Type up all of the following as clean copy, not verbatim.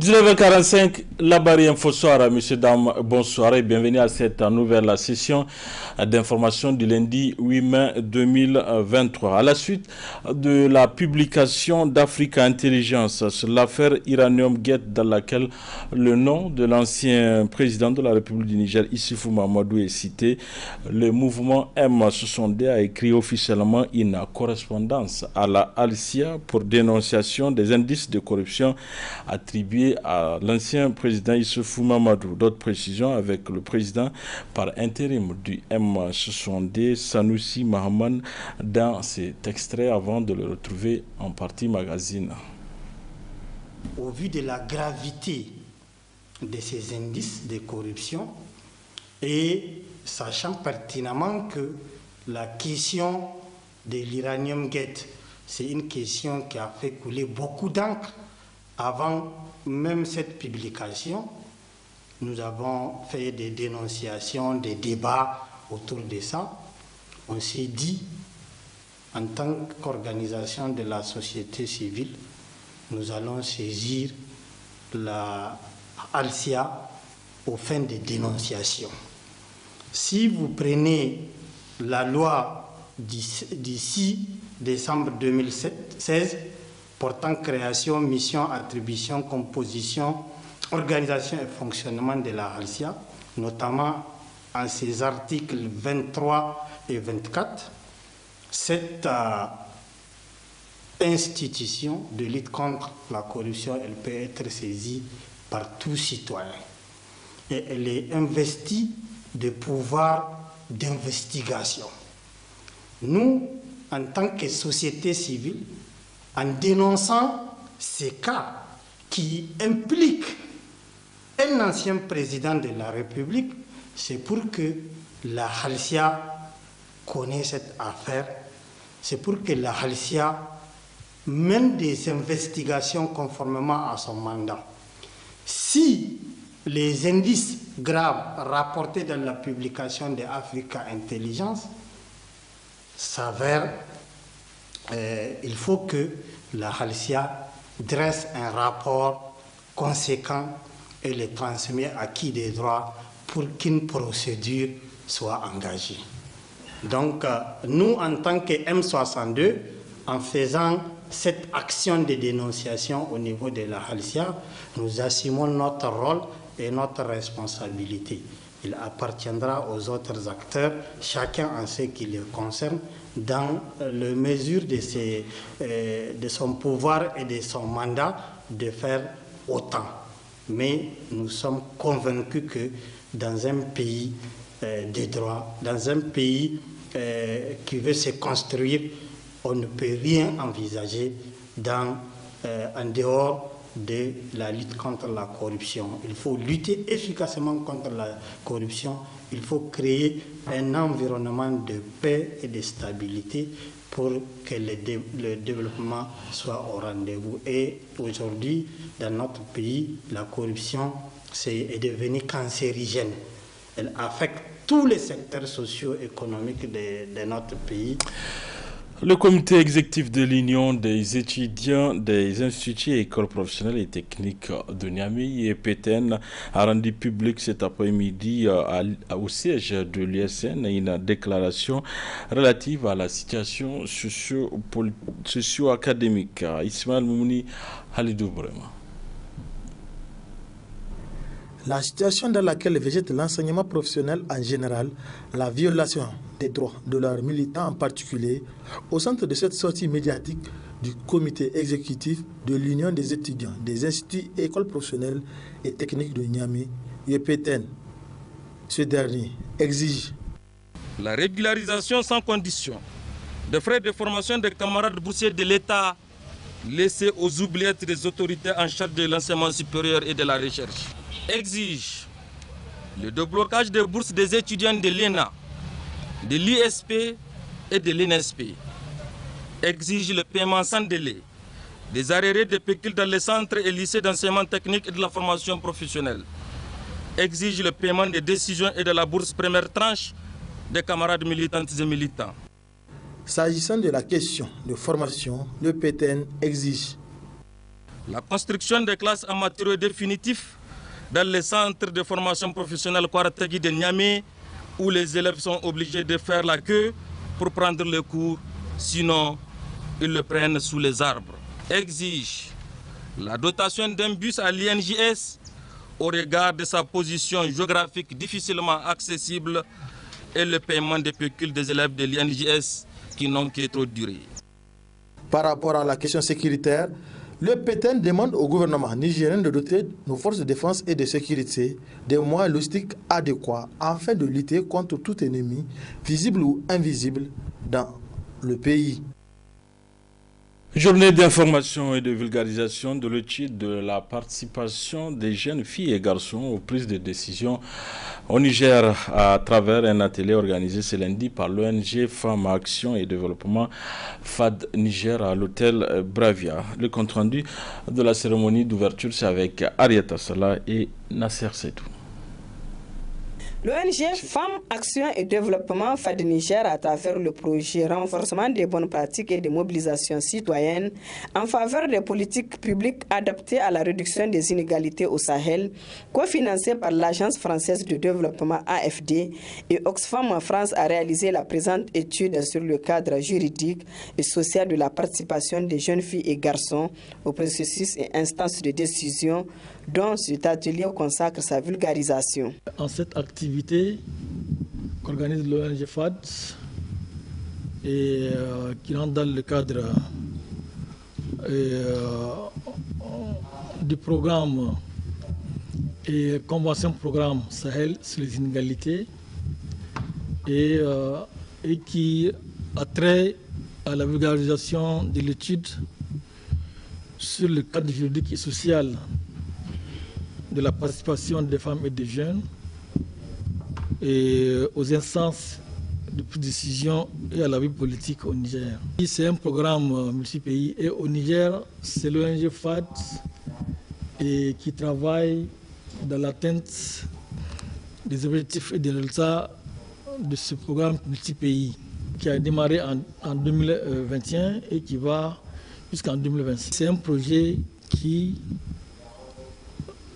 19h45, la barrière Info-Soir, messieurs, dames, bonsoir et bienvenue à cette nouvelle session d'information du lundi 8 mai 2023. À la suite de la publication d'Africa Intelligence sur l'affaire Iranium Gate, dans laquelle le nom de l'ancien président de la République du Niger, Issoufou Mahamadou, est cité, le mouvement M60D a écrit officiellement une correspondance à la Alcia pour dénonciation des indices de corruption attribués à l'ancien président Issoufou Mahamadou. D'autres précisions avec le président par intérim du M60D, Sanoussi Mahaman, dans cet extrait avant de le retrouver en partie magazine. Au vu de la gravité de ces indices de corruption et sachant pertinemment que la question de l'Iranium Gate, c'est une question qui a fait couler beaucoup d'encre avant même cette publication. Nous avons fait des dénonciations, des débats autour de ça. On s'est dit, en tant qu'organisation de la société civile, nous allons saisir la Alcia aux fins de dénonciation. Si vous prenez la loi du 6 décembre 2016 portant création, mission, attribution, composition, organisation et fonctionnement de la Alcia, notamment en ses articles 23 et 24, cette institution de lutte contre la corruption, elle peut être saisie par tout citoyen. Et elle est investie de pouvoirs d'investigation. Nous, en tant que société civile, en dénonçant ces cas qui impliquent un ancien président de la République, c'est pour que la Alcia connaisse cette affaire, c'est pour que la Alcia mène des investigations conformément à son mandat. Si les indices graves rapportés dans la publication de Africa Intelligence s'avèrent, il faut que la Alcia dresse un rapport conséquent et le transmet à qui des droits pour qu'une procédure soit engagée. Donc, nous, en tant que M62, en faisant cette action de dénonciation au niveau de la Alcia, nous assumons notre rôle et notre responsabilité. Il appartiendra aux autres acteurs, chacun en ce qui le concerne, dans la mesure de son pouvoir et de son mandat, de faire autant. Mais nous sommes convaincus que dans un pays de droit, dans un pays qui veut se construire, on ne peut rien envisager en dehors de la lutte contre la corruption. Il faut lutter efficacement contre la corruption. Il faut créer un environnement de paix et de stabilité pour que le développement soit au rendez-vous. Et aujourd'hui, dans notre pays, la corruption est devenue cancérigène. Elle affecte tous les secteurs socio-économiques de notre pays. Le comité exécutif de l'Union des étudiants des instituts et écoles professionnelles et techniques de Niamey et PTN a rendu public cet après-midi au siège de l'USN une déclaration relative à la situation socio-académique. Ismaël Moumouni, Halidou Brema. La situation dans laquelle végète l'enseignement professionnel en général, la violation des droits de leurs militants en particulier, au centre de cette sortie médiatique du comité exécutif de l'Union des étudiants des instituts et écoles professionnelles et techniques de Niamey, UPTN. Ce dernier exige la régularisation sans condition des frais de formation des camarades boursiers de l'État laissés aux oubliettes des autorités en charge de l'enseignement supérieur et de la recherche. Exige le déblocage des bourses des étudiants de l'ENA, de l'ISP et de l'INSP. Exige le paiement sans délai des arriérés de pécule dans les centres et lycées d'enseignement technique et de la formation professionnelle. Exige le paiement des décisions et de la bourse première tranche des camarades militantes et militants. S'agissant de la question de formation, le PTN exige La construction des classes en matériaux définitifs dans les centres de formation professionnelle Kwaratagi de Niamey, où les élèves sont obligés de faire la queue pour prendre le cours, sinon ils le prennent sous les arbres. Exige la dotation d'un bus à l'INJS au regard de sa position géographique difficilement accessible et le paiement des pécules des élèves de l'INJS qui n'ont que trop duré. Par rapport à la question sécuritaire, le PTN demande au gouvernement nigérien de doter nos forces de défense et de sécurité des moyens logistiques adéquats afin de lutter contre tout ennemi, visible ou invisible, dans le pays. Journée d'information et de vulgarisation de l'étude de la participation des jeunes filles et garçons aux prises de décision au Niger à travers un atelier organisé ce lundi par l'ONG Femmes Action et Développement FAD Niger à l'hôtel Bravia. Le compte-rendu de la cérémonie d'ouverture, c'est avec Arieta Salah et Nasser Setou. L'ONG Femmes Action et Développement FAD Niger, à travers le projet Renforcement des bonnes pratiques et des mobilisations citoyennes en faveur des politiques publiques adaptées à la réduction des inégalités au Sahel, cofinancé par l'Agence française de développement AFD et Oxfam France, a réalisé la présente étude sur le cadre juridique et social de la participation des jeunes filles et garçons au processus et instances de décision, dont cet atelier consacre sa vulgarisation. En cette activité qu'organise l'ONG FAD et qui rentre dans le cadre du programme et convention programme Sahel sur les inégalités et qui a trait à la vulgarisation de l'étude sur le cadre juridique et social de la participation des femmes et des jeunes et aux instances de décision et à la vie politique au Niger. C'est un programme multi-pays et au Niger, c'est l'ONG FAD et qui travaille dans l'atteinte des objectifs et des résultats de ce programme multi-pays qui a démarré en 2021 et qui va jusqu'en 2026. C'est un projet qui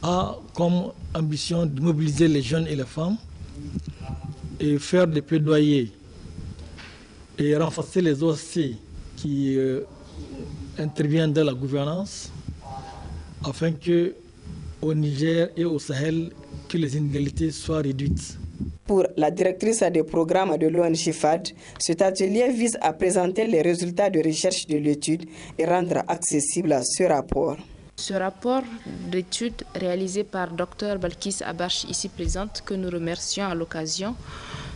a comme ambition de mobiliser les jeunes et les femmes et faire des plaidoyers et renforcer les OSC qui interviennent dans la gouvernance afin que au Niger et au Sahel, que les inégalités soient réduites. Pour la directrice des programmes de l'ONG FAD, cet atelier vise à présenter les résultats de recherche de l'étude et rendre accessible ce rapport. Ce rapport d'étude réalisé par Dr Balkis Abarch, ici présente, que nous remercions à l'occasion,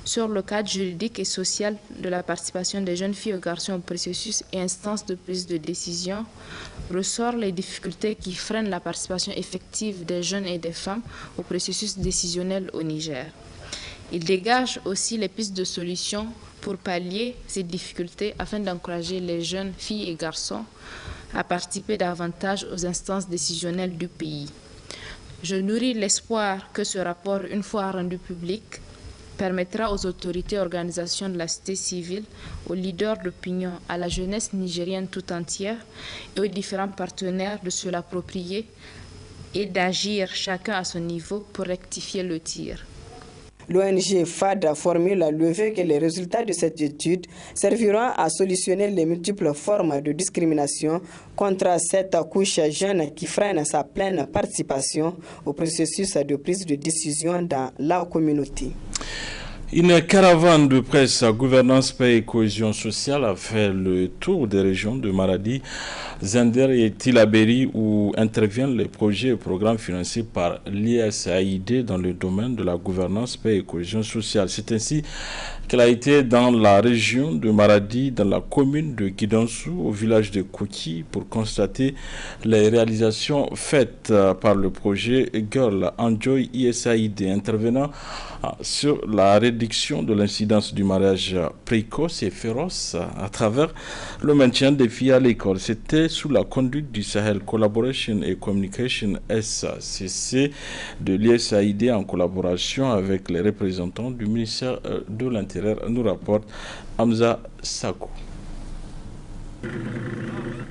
sur le cadre juridique et social de la participation des jeunes filles et garçons au processus et instances de prise de décision, ressort les difficultés qui freinent la participation effective des jeunes et des femmes au processus décisionnel au Niger. Il dégage aussi les pistes de solutions pour pallier ces difficultés afin d'encourager les jeunes filles et garçons à participer davantage aux instances décisionnelles du pays. Je nourris l'espoir que ce rapport, une fois rendu public, permettra aux autorités et organisations de la société civile, aux leaders d'opinion, à la jeunesse nigérienne tout entière et aux différents partenaires de se l'approprier et d'agir chacun à son niveau pour rectifier le tir. L'ONG FAD formule le vœu que les résultats de cette étude serviront à solutionner les multiples formes de discrimination contre cette couche jeune qui freine sa pleine participation au processus de prise de décision dans la communauté. Une caravane de presse à gouvernance, paix et cohésion sociale a fait le tour des régions de Maradi, Zender et Tillabéri où interviennent les projets et programmes financés par l'ISAID dans le domaine de la gouvernance, paix et cohésion sociale. C'est ainsi qu'elle a été dans la région de Maradi, dans la commune de Guidansou, au village de Koki, pour constater les réalisations faites par le projet Girl Enjoy ISAID, intervenant sur la réduction de l'incidence du mariage précoce et féroce à travers le maintien des filles à l'école. C'était sous la conduite du Sahel Collaboration and Communication SCC de l'ISAID en collaboration avec les représentants du ministère de l'Intérieur, nous rapporte Hamza Sako.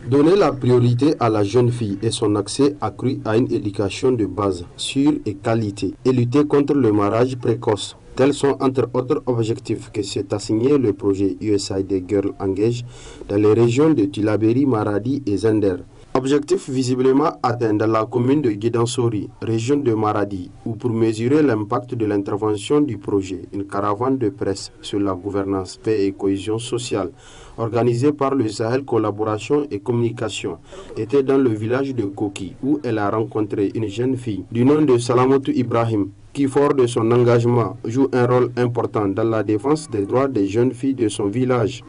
Donner la priorité à la jeune fille et son accès accru à une éducation de base, sûre et qualité, et lutter contre le mariage précoce. Tels sont entre autres objectifs que s'est assigné le projet USAID Girl Engage dans les régions de Tillabéri, Maradi et Zender. Objectif visiblement atteint dans la commune de Guédansori, région de Maradi, où pour mesurer l'impact de l'intervention du projet, une caravane de presse sur la gouvernance, paix et cohésion sociale, organisée par le Sahel Collaboration et Communication, était dans le village de Koki, où elle a rencontré une jeune fille du nom de Salamotou Ibrahim, qui, fort de son engagement, joue un rôle important dans la défense des droits des jeunes filles de son village.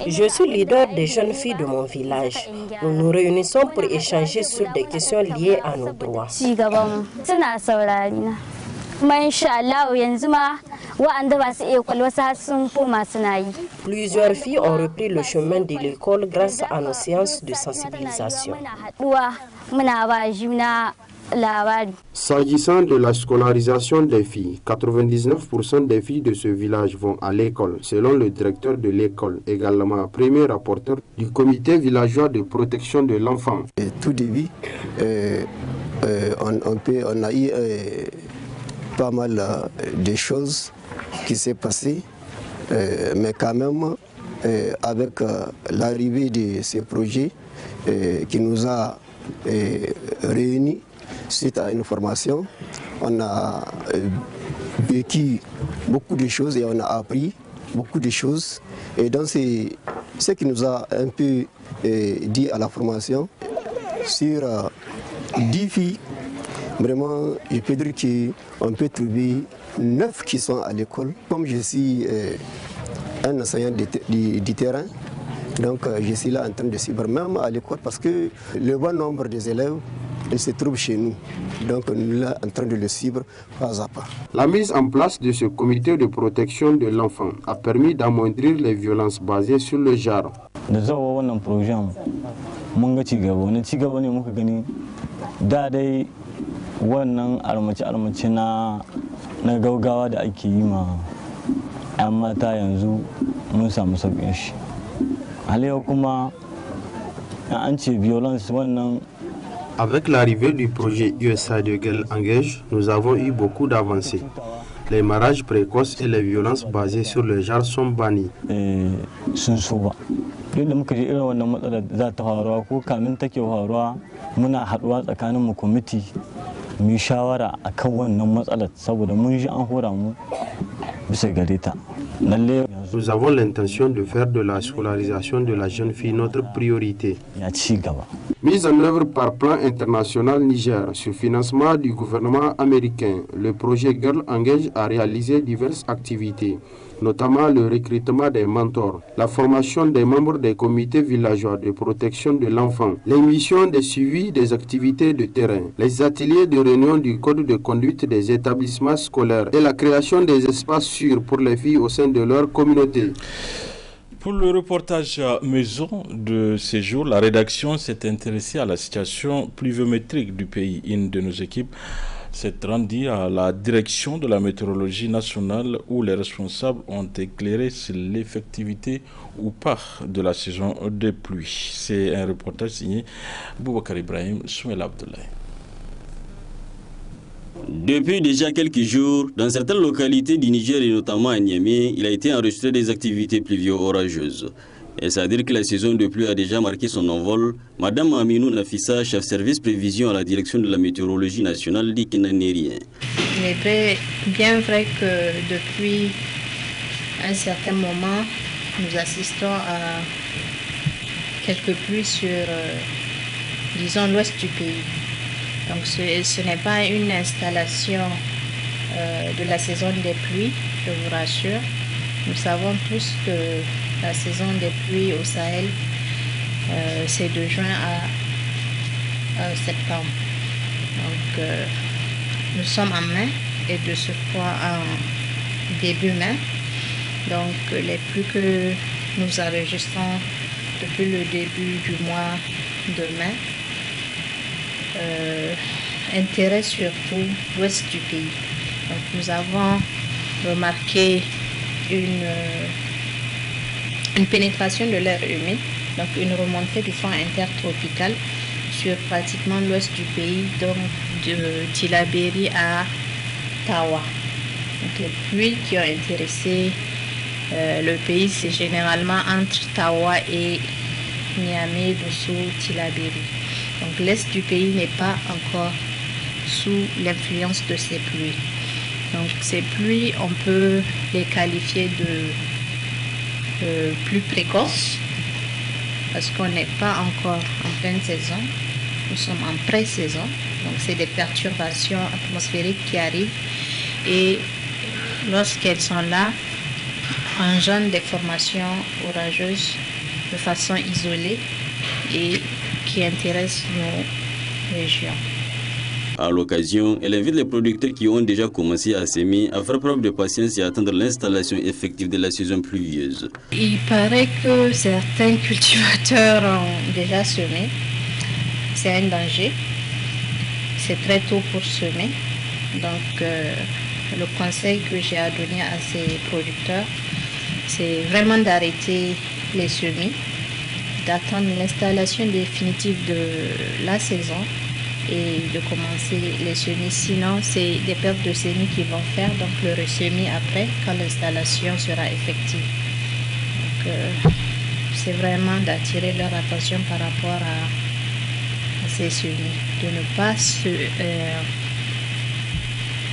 Je suis leader des jeunes filles de mon village. Nous nous réunissons pour échanger sur des questions liées à nos droits. Plusieurs filles ont repris le chemin de l'école grâce à nos séances de sensibilisation. S'agissant de la scolarisation des filles, 99% des filles de ce village vont à l'école, selon le directeur de l'école, également premier rapporteur du comité villageois de protection de l'enfant. Tout début, on a eu pas mal de choses qui s'est passées, mais quand même, avec l'arrivée de ces projets qui nous a réunis, suite à une formation, on a vécu beaucoup de choses et on a appris beaucoup de choses. Et donc c'est ce qui nous a un peu dit à la formation. Sur 10 filles, vraiment, je peux dire qu'on peut trouver 9 qui sont à l'école. Comme je suis un enseignant du terrain, donc je suis là en train de suivre même à l'école parce que le bon nombre des élèves se trouve chez nous. Donc nous sommes là en train de le suivre pas à pas. La mise en place de ce comité de protection de l'enfant a permis d'amoindrir les violences basées sur le genre. Avec l'arrivée du projet USAID Girl Engage, nous avons eu beaucoup d'avancées. Les mariages précoces et les violences basées sur le genre sont bannis. Nous avons l'intention de faire de la scolarisation de la jeune fille notre priorité. Mise en œuvre par Plan International Niger sur financement du gouvernement américain, le projet Girl Engage a réalisé diverses activités, notamment le recrutement des mentors, la formation des membres des comités villageois de protection de l'enfant, l'émission des suivis des activités de terrain, les ateliers de réunion du code de conduite des établissements scolaires et la création des espaces sûrs pour les filles au sein de leur communauté. Pour le reportage maison de ces jours, la rédaction s'est intéressée à la situation pluviométrique du pays. Une de nos équipes s'est rendue à la direction de la météorologie nationale où les responsables ont éclairé sur l'effectivité ou pas de la saison des pluies. C'est un reportage signé Boubacar Ibrahim, Soumaïl Abdoulaye. Depuis déjà quelques jours, dans certaines localités du Niger et notamment à Niamey, il a été enregistré des activités pluvio-orageuses. Est-ce à dire que la saison de pluie a déjà marqué son envol? Madame Aminou Nafissa, chef service prévision à la direction de la météorologie nationale, dit qu'il n'en est rien. Il est bien vrai que depuis un certain moment, nous assistons à quelques pluies sur, disons, l'ouest du pays. Donc ce n'est pas une installation de la saison des pluies, je vous rassure. Nous savons tous que la saison des pluies au Sahel, c'est de juin à septembre. Donc nous sommes en mai et de ce point en début mai. Donc les pluies que nous enregistrons depuis le début du mois de mai intéresse surtout l'ouest du pays. Donc nous avons remarqué une une pénétration de l'air humide, donc une remontée du front intertropical sur pratiquement l'ouest du pays, donc de Tillabéri à Tawa. Donc les pluies qui ont intéressé le pays, c'est généralement entre Tawa et Niamey, Dosso, Tillabéri. Donc l'est du pays n'est pas encore sous l'influence de ces pluies. Donc ces pluies, on peut les qualifier de plus précoces parce qu'on n'est pas encore en pleine saison, nous sommes en pré-saison. Donc c'est des perturbations atmosphériques qui arrivent et lorsqu'elles sont là, engendrent des formations orageuses de façon isolée et qui intéressent nos régions. À l'occasion, elle invite les producteurs qui ont déjà commencé à s'aimer à faire preuve de patience et à attendre l'installation effective de la saison pluvieuse. Il paraît que certains cultivateurs ont déjà semé. C'est un danger. C'est très tôt pour semer. Donc, le conseil que j'ai à donner à ces producteurs, c'est vraiment d'arrêter les semis, d'attendre l'installation définitive de la saison et de commencer les semis. Sinon, c'est des pertes de semis qu'ils vont faire, donc le ressemis après, quand l'installation sera effective. Donc, c'est vraiment d'attirer leur attention par rapport à ces semis, de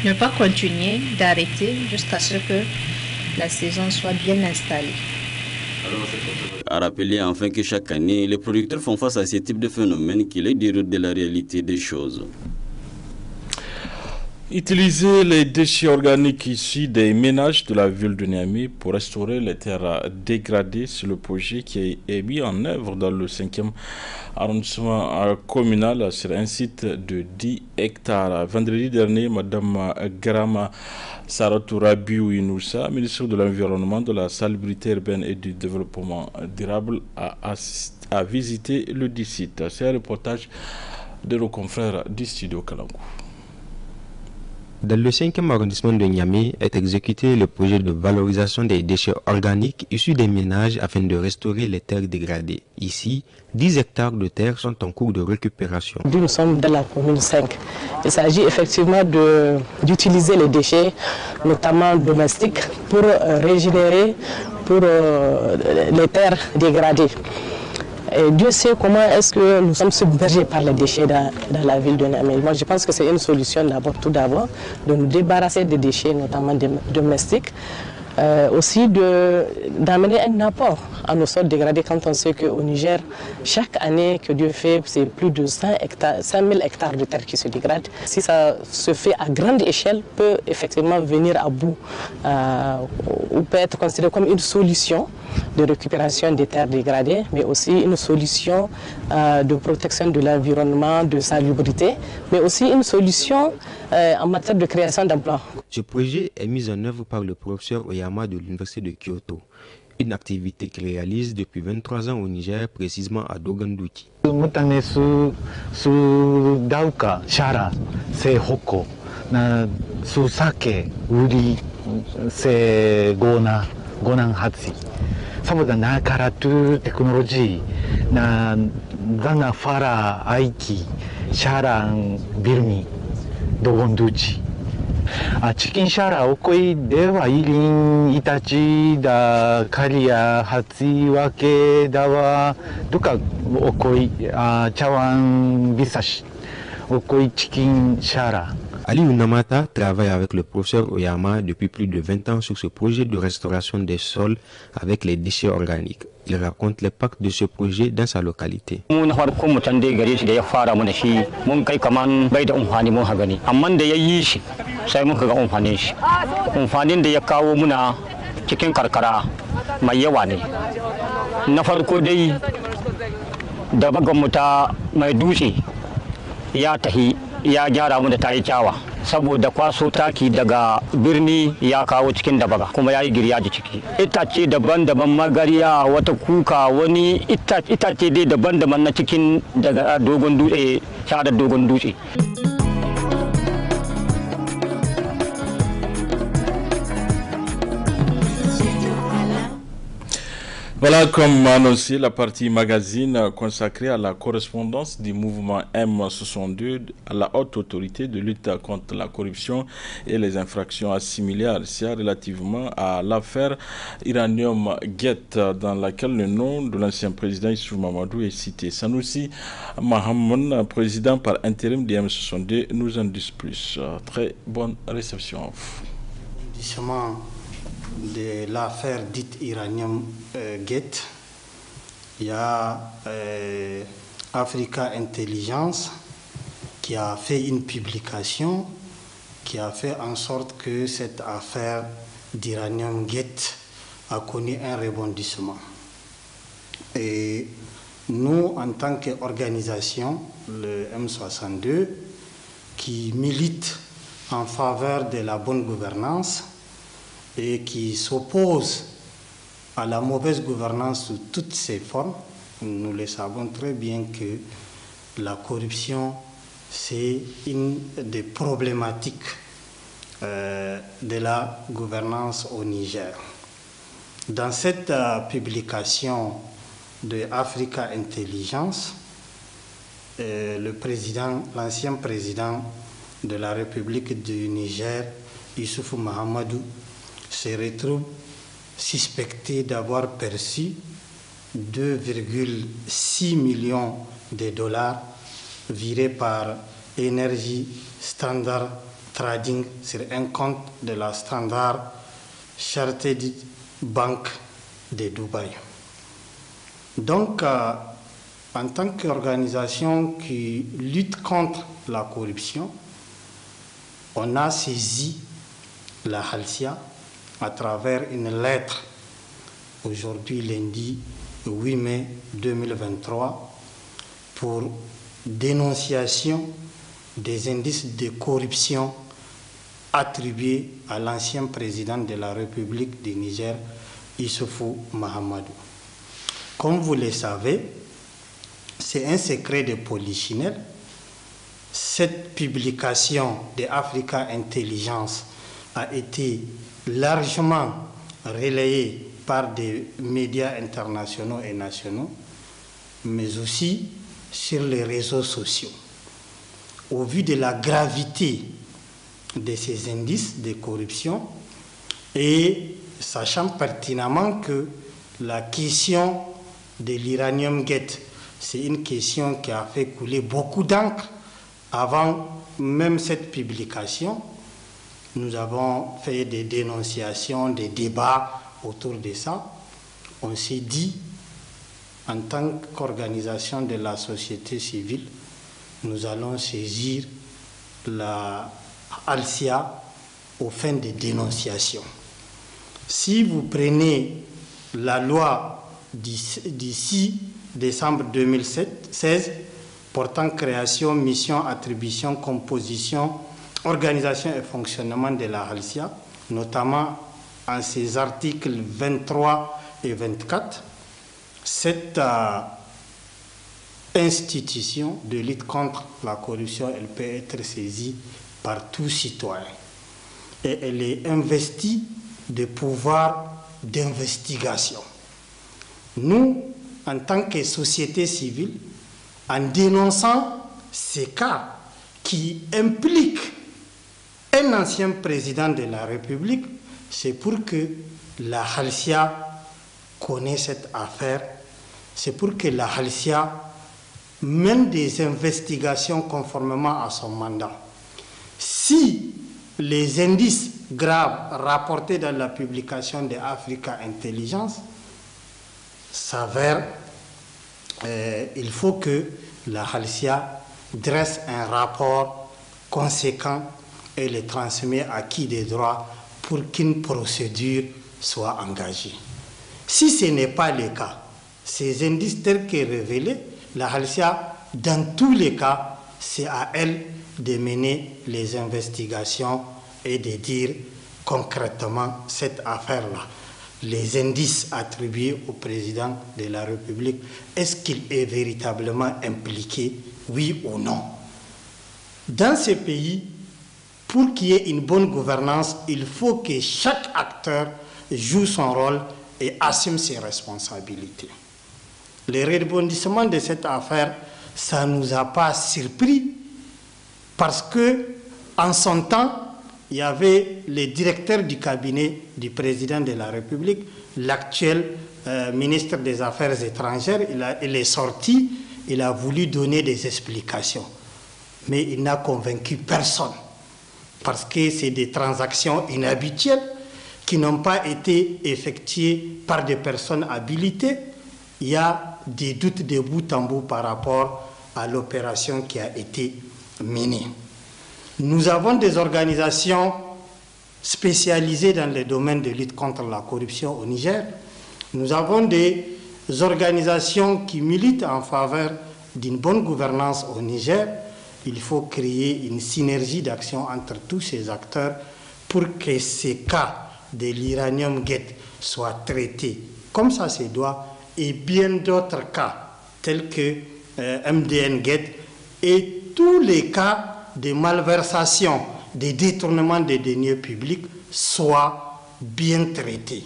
ne pas continuer, d'arrêter jusqu'à ce que la saison soit bien installée. À rappeler enfin que chaque année, les producteurs font face à ce type de phénomène qui les déroute de la réalité des choses. Utiliser les déchets organiques issus des ménages de la ville de Niamey pour restaurer les terres dégradées, c'est le projet qui est mis en œuvre dans le 5e arrondissement communal sur un site de 10 hectares. Vendredi dernier, Mme Garama Saratou Rabiou Inoussa, ministre de l'Environnement, de la Salubrité urbaine et du Développement durable, a visité le dit site. C'est un reportage de nos confrères du studio Kalangou. Dans le 5e arrondissement de Niamey est exécuté le projet de valorisation des déchets organiques issus des ménages afin de restaurer les terres dégradées. Ici, 10 hectares de terre sont en cours de récupération. Nous sommes dans la commune 5. Il s'agit effectivement d'utiliser les déchets, notamment domestiques, pour régénérer les terres dégradées. Et Dieu sait comment est-ce que nous sommes submergés par les déchets dans la ville de Niamey. Moi, je pense que c'est une solution tout d'abord, de nous débarrasser des déchets, notamment domestiques. Aussi d'amener un apport à nos sols dégradés quand on sait qu'au Niger, chaque année que Dieu fait, c'est plus de 5 000 hectares de terre qui se dégradent. Si ça se fait à grande échelle, peut effectivement venir à bout ou peut être considéré comme une solution de récupération des terres dégradées, mais aussi une solution de protection de l'environnement, de salubrité, mais aussi une solution en matière de création d'emplois. Ce projet est mis en œuvre par le professeur Oyama de l'Université de Kyoto, une activité qu'il réalise depuis 23 ans au Niger, précisément à Dogandouki. Saboda na karatu technology na zana fara aiki sharan birni dogon duci. A cikin shara akwai da yawa irin itace da kariya, hatsi, wake, dawa duka akwai a cawan bisash akwai cikin shara. Ali Unamata travaille avec le professeur Oyama depuis plus de 20 ans sur ce projet de restauration des sols avec les déchets organiques. Il raconte l'impact de ce projet dans sa localité. Ya gyara mu da ta yi kyawa saboda kwaso taki daga birni ya kawo cikin dabaga kuma ya yi giryaji ciki. Itace daban-daban magariya wata kuka wani itace dai daban-daban na cikin daga dogon dutse shadar dogon dutse. Voilà, comme annoncé, la partie magazine consacrée à la correspondance du mouvement M62 à la haute autorité de lutte contre la corruption et les infractions assimilées à RCA relativement à l'affaire Iranium Gate, dans laquelle le nom de l'ancien président Issoufou Mahamadou est cité. Sanoussi Mahamoun, président par intérim du M62, nous en dit plus. Très bonne réception. De l'affaire dite Iranium Gate, il y a Africa Intelligence qui a fait une publication qui a fait en sorte que cette affaire d'Iranium Gate a connu un rebondissement. Et nous, en tant qu'organisation, le M62, qui milite en faveur de la bonne gouvernance, et qui s'oppose à la mauvaise gouvernance sous toutes ses formes, nous le savons très bien que la corruption, c'est une des problématiques de la gouvernance au Niger. Dans cette publication de Africa Intelligence, l'ancien président de la République du Niger, Issoufou Mahamadou, se retrouve suspecté d'avoir perçu 2,6 millions de dollars virés par Energy Standard Trading sur un compte de la Standard Chartered Bank de Dubaï. Donc, en tant qu'organisation qui lutte contre la corruption, on a saisi la Halcia à travers une lettre, aujourd'hui lundi 8 mai 2023, pour dénonciation des indices de corruption attribués à l'ancien président de la République du Niger, Issoufou Mahamadou. Comme vous le savez, c'est un secret de polichinelle. Cette publication de Africa Intelligence a été largement relayée par des médias internationaux et nationaux, mais aussi sur les réseaux sociaux. Au vu de la gravité de ces indices de corruption et sachant pertinemment que la question de l'Iranium Gate, c'est une question qui a fait couler beaucoup d'encre avant même cette publication, nous avons fait des dénonciations, des débats autour de ça. On s'est dit, en tant qu'organisation de la société civile, nous allons saisir la Halcia aux fins de dénonciation. Si vous prenez la loi du 6 décembre 2016 portant création, mission, attribution, composition, organisation et fonctionnement de la Halcia, notamment en ses articles 23 et 24, cette institution de lutte contre la corruption, elle peut être saisie par tout citoyen. Et elle est investie de pouvoirs d'investigation. Nous, en tant que société civile, en dénonçant ces cas qui impliquent un ancien président de la République, c'est pour que la Halcia connaisse cette affaire, c'est pour que la Halcia mène des investigations conformément à son mandat. Si les indices graves rapportés dans la publication de Africa Intelligence s'avèrent, il faut que la Halcia dresse un rapport conséquent et le transmet à qui des droits pour qu'une procédure soit engagée. Si ce n'est pas le cas, ces indices tels que révélés, la Halcia, dans tous les cas, c'est à elle de mener les investigations et de dire concrètement cette affaire-là. Les indices attribués au président de la République, est-ce qu'il est véritablement impliqué, oui ou non? Dans ces pays, pour qu'il y ait une bonne gouvernance, il faut que chaque acteur joue son rôle et assume ses responsabilités. Le rebondissement de cette affaire, ça ne nous a pas surpris parce que en son temps, il y avait le directeur du cabinet du président de la République, l'actuel ministre des Affaires étrangères. Il est sorti, il a voulu donner des explications, mais il n'a convaincu personne parce que c'est des transactions inhabituelles qui n'ont pas été effectuées par des personnes habilitées. Il y a des doutes de bout en bout par rapport à l'opération qui a été menée. Nous avons des organisations spécialisées dans le domaine de lutte contre la corruption au Niger. Nous avons des organisations qui militent en faveur d'une bonne gouvernance au Niger. Il faut créer une synergie d'action entre tous ces acteurs pour que ces cas de l'Iranium Gate soient traités comme ça se doit, et bien d'autres cas tels que MDN Gate et tous les cas de malversation, de détournement des deniers publics soient bien traités.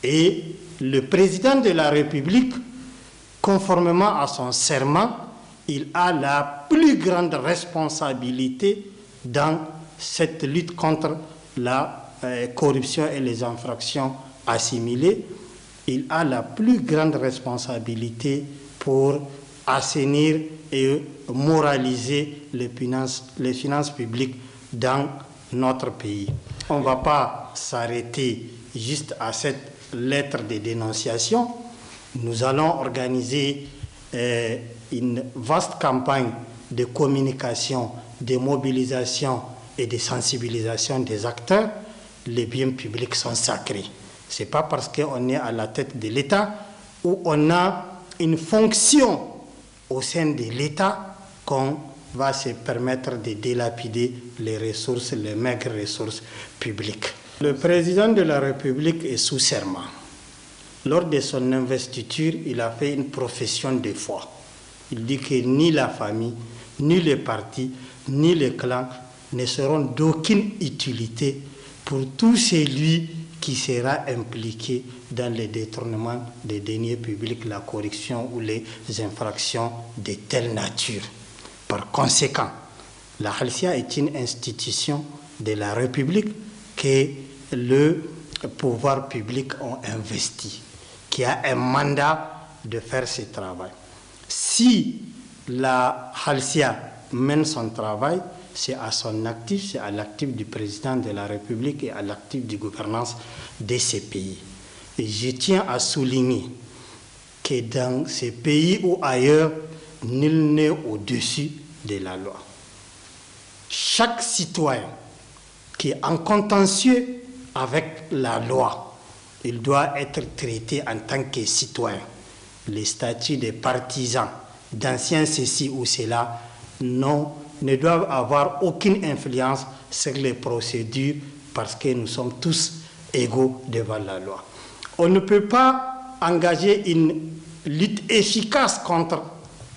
Et le président de la République, conformément à son serment, il a la plus grande responsabilité dans cette lutte contre la corruption et les infractions assimilées. Il a la plus grande responsabilité pour assainir et moraliser les finances publiques dans notre pays. On ne va pas s'arrêter juste à cette lettre de dénonciation. Nous allons organiser une vaste campagne de communication, de mobilisation et de sensibilisation des acteurs. Les biens publics sont sacrés. Ce n'est pas parce qu'on est à la tête de l'État ou on a une fonction au sein de l'État qu'on va se permettre de dilapider les ressources, les maigres ressources publiques. Le président de la République est sous serment. Lors de son investiture, il a fait une profession de foi. Il dit que ni la famille, ni les partis, ni les clans ne seront d'aucune utilité pour tout celui qui sera impliqué dans le détournement des deniers publics, la corruption ou les infractions de telle nature. Par conséquent, la Halcia est une institution de la République que le pouvoir public ont investi, qui a un mandat de faire ce travail. Si la Halcia mène son travail, c'est à son actif, c'est à l'actif du président de la République et à l'actif de gouvernance de ces pays. Et je tiens à souligner que dans ces pays ou ailleurs, nul n'est au-dessus de la loi. Chaque citoyen qui est en contentieux avec la loi, il doit être traité en tant que citoyen. Les statuts des partisans, d'anciens ceci ou cela, ne doivent avoir aucune influence sur les procédures parce que nous sommes tous égaux devant la loi. On ne peut pas engager une lutte efficace contre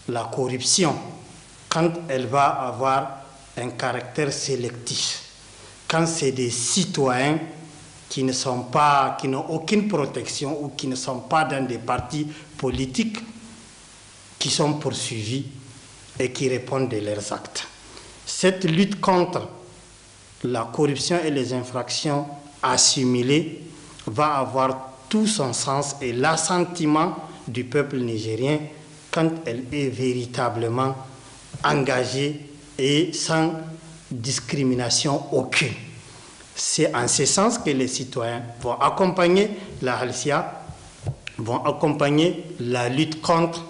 la corruption quand elle va avoir un caractère sélectif, quand c'est des citoyens qui n'ont aucune protection ou qui ne sont pas dans des partis politiques qui sont poursuivis et qui répondent de leurs actes. Cette lutte contre la corruption et les infractions assimilées va avoir tout son sens et l'assentiment du peuple nigérien quand elle est véritablement engagée et sans discrimination aucune. C'est en ce sens que les citoyens vont accompagner la Halcia, vont accompagner la lutte contre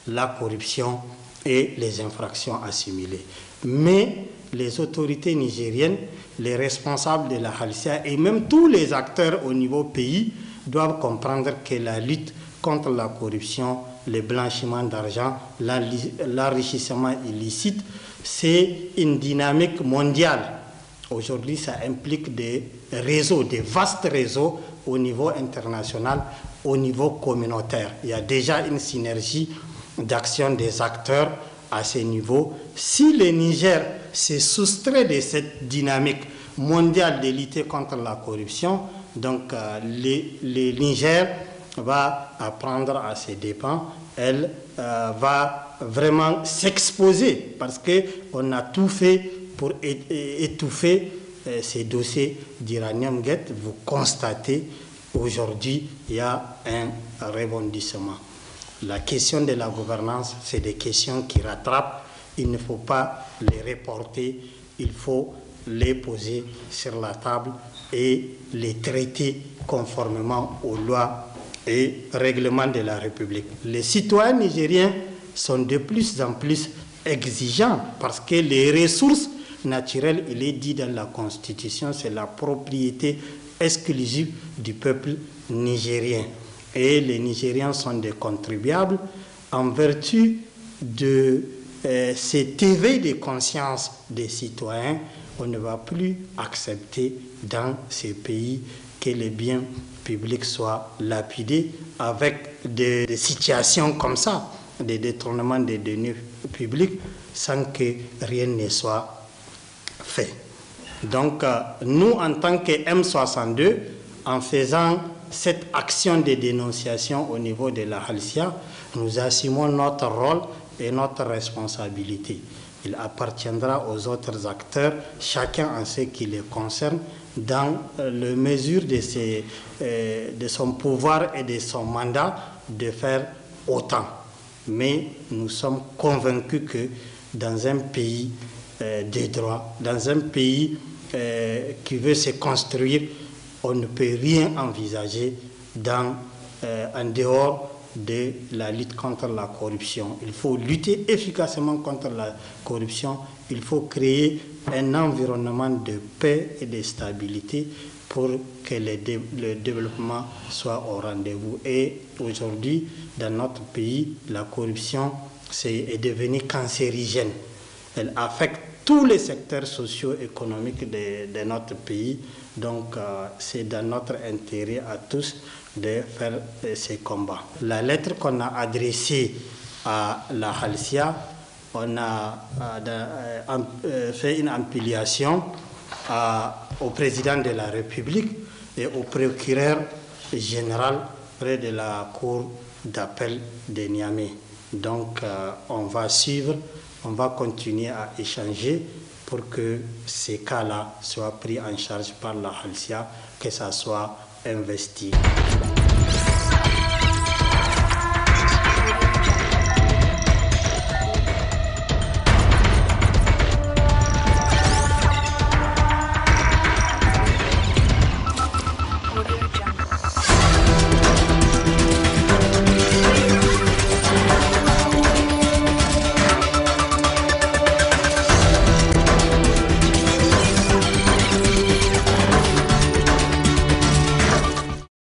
la corruption et les infractions assimilées. Mais les autorités nigériennes, les responsables de la Halcia et même tous les acteurs au niveau pays doivent comprendre que la lutte contre la corruption, le blanchiment d'argent, l'enrichissement illicite, c'est une dynamique mondiale. Aujourd'hui, ça implique des réseaux, des vastes réseaux au niveau international, au niveau communautaire. Il y a déjà une synergie d'action des acteurs à ce niveau. Si le Niger se soustrait de cette dynamique mondiale de lutter contre la corruption, Donc le Niger va apprendre à ses dépens. Elle va vraiment s'exposer parce qu'on a tout fait pour étouffer ces dossiers d'Iranium Gate. Vous constatez aujourd'hui il y a un rebondissement. La question de la gouvernance, c'est des questions qui rattrapent. Il ne faut pas les reporter, il faut les poser sur la table et les traiter conformément aux lois et règlements de la République. Les citoyens nigériens sont de plus en plus exigeants parce que les ressources naturelles, il est dit dans la Constitution, c'est la propriété exclusive du peuple nigérien. Et les Nigériens sont des contribuables en vertu de cet éveil de conscience des citoyens. On ne va plus accepter dans ces pays que les biens publics soient lapidés avec des situations comme ça, des détournements des deniers publics sans que rien ne soit fait. Donc nous, en tant que M62, en faisant cette action de dénonciation au niveau de la Halcia, nous assumons notre rôle et notre responsabilité. Il appartiendra aux autres acteurs, chacun en ce qui les concerne, dans la mesure de son pouvoir et de son mandat, de faire autant. Mais nous sommes convaincus que dans un pays des droits, dans un pays qui veut se construire, on ne peut rien envisager en dehors de la lutte contre la corruption. Il faut lutter efficacement contre la corruption. Il faut créer un environnement de paix et de stabilité pour que le développement soit au rendez-vous. Et aujourd'hui, dans notre pays, la corruption est devenue cancérigène. Elle affecte tous les secteurs socio-économiques de notre pays. Donc, c'est dans notre intérêt à tous de faire ces combats. La lettre qu'on a adressée à la Halcia, on a fait une ampliation au président de la République et au procureur général près de la cour d'appel de Niamey. Donc, on va suivre, on va continuer à échanger pour que ces cas-là soient pris en charge par la Halcia, que ça soit investi.